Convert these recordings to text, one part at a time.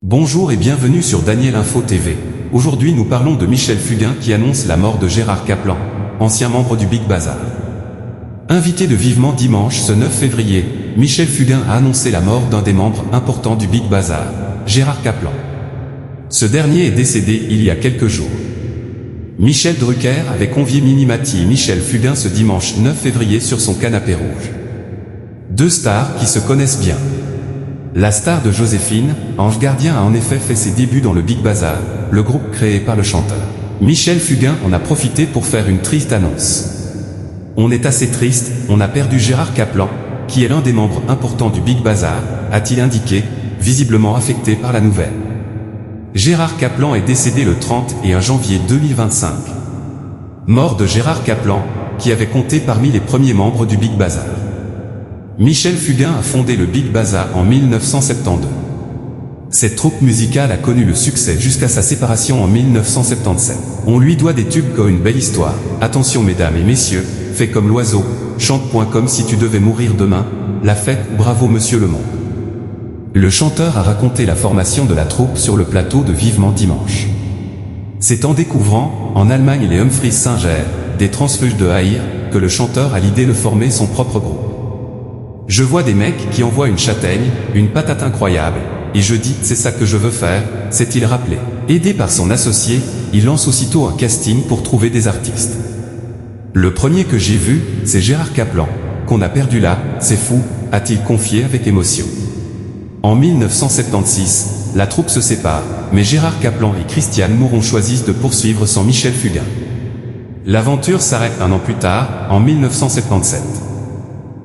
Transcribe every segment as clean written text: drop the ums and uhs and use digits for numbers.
Bonjour et bienvenue sur Daniel Info TV. Aujourd'hui nous parlons de Michel Fugain qui annonce la mort de Gérard Kaplan, ancien membre du Big Bazar. Invité de Vivement Dimanche ce 9 février, Michel Fugain a annoncé la mort d'un des membres importants du Big Bazar, Gérard Kaplan. Ce dernier est décédé il y a quelques jours. Michel Drucker avait convié Minimati et Michel Fugain ce dimanche 9 février sur son canapé rouge. Deux stars qui se connaissent bien. La star de Joséphine, Ange Gardien a en effet fait ses débuts dans le Big Bazar, le groupe créé par le chanteur. Michel Fugain en a profité pour faire une triste annonce. On est assez triste, on a perdu Gérard Kaplan, qui est l'un des membres importants du Big Bazar, a-t-il indiqué, visiblement affecté par la nouvelle. Gérard Kaplan est décédé le 31 janvier 2025. Mort de Gérard Kaplan, qui avait compté parmi les premiers membres du Big Bazar. Michel Fugain a fondé le Big Bazar en 1972. Cette troupe musicale a connu le succès jusqu'à sa séparation en 1977. On lui doit des tubes comme Une belle histoire, Attention mesdames et messieurs, Fais comme l'oiseau, Chante. Comme si tu devais mourir demain, La fête, Bravo monsieur le monde. Le chanteur a raconté la formation de la troupe sur le plateau de Vivement Dimanche. C'est en découvrant, en Allemagne les Humphries Singer, des transfuges de Haïr, que le chanteur a l'idée de former son propre groupe. Je vois des mecs qui envoient une châtaigne, une patate incroyable, et je dis c'est ça que je veux faire, s'est-il rappelé. Aidé par son associé, il lance aussitôt un casting pour trouver des artistes. Le premier que j'ai vu, c'est Gérard Kaplan, qu'on a perdu là, c'est fou, a-t-il confié avec émotion. En 1976, la troupe se sépare, mais Gérard Kaplan et Christiane Mauron choisissent de poursuivre sans Michel Fugain. L'aventure s'arrête un an plus tard, en 1977.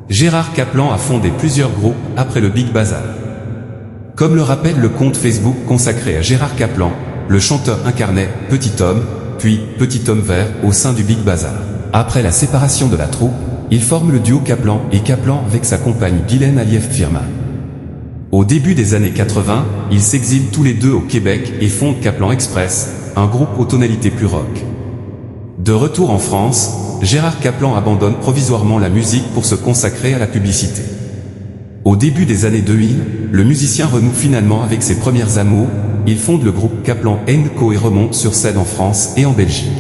Gérard Kaplan a fondé plusieurs groupes après le Big Bazar. Comme le rappelle le compte Facebook consacré à Gérard Kaplan, le chanteur incarnait Petit Homme, puis Petit Homme Vert au sein du Big Bazar. Après la séparation de la troupe, il forme le duo Kaplan et Kaplan avec sa compagne Guylaine Aliyev-Firmin. Au début des années 80, ils s'exilent tous les deux au Québec et fondent Kaplan Express, un groupe aux tonalités plus rock. De retour en France, Gérard Kaplan abandonne provisoirement la musique pour se consacrer à la publicité. Au début des années 2000, le musicien renoue finalement avec ses premières amours, il fonde le groupe Kaplan & Co et remonte sur scène en France et en Belgique.